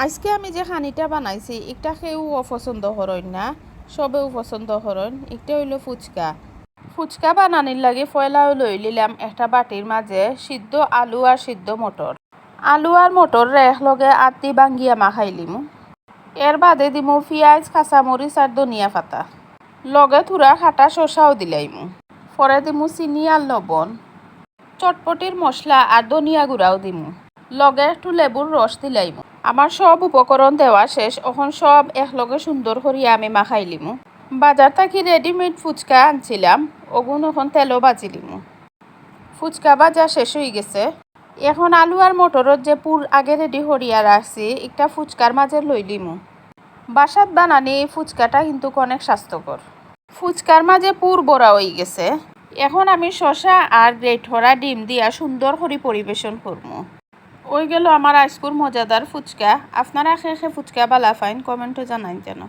আজকে আমি যে খানিটা বানাইছি একটা কেউ অপছন্দ করেন না, সবেও পছন্দ করেন। একটা হইল ফুচকা। ফুচকা বানানির লাগে পয়লা লই নিলাম একটা বাটির মাঝে সিদ্ধ আলু আর সিদ্ধ মটর। আলু আর মটর একলগে আত্মি বাঙ্গিয়া মাখাইলিম। এর বাদে দিমু পিঁয়াজ, কাঁচামরিচ আর ধনিয়া পাতা, লগে থুরা খাটা শসাও দিলাইমু। পরে দিমু চিনি আর লবণ, চটপটির মশলা আর ধনিয়া গুঁড়াও দিমু, লগে একটু লেবুর রস দিলাইমু। আমার সব উপকরণ দেওয়া শেষ। এখন সব একলগে সুন্দর করিয়া আমি মাখাইলিমু। বাজার থাকি রেডিমেড ফুচকা আনছিলাম, ওগুন এখন তেলও বাজিলিমু। ফুচকা ভাজা শেষ হয়ে গেছে। এখন আলু আর মটরের যে পুর আগে রেডি করিয়া রাখছি একটা ফুচকার মাঝে লইলিমু। বাসাত বানানি ফুচকাটা কিন্তু অনেক স্বাস্থ্যকর। ফুচকার মাঝে পুর বড়া হয়ে গেছে। এখন আমি শসা আর গ্রেট করা ডিম দিয়া সুন্দর করে পরিবেশন করবো। ওই গেল আমার আজকুর মজাদার ফুচকা। আপনারা খেয়ে ফুচকা বালা ফাইন কমেন্টে জানাই যেন।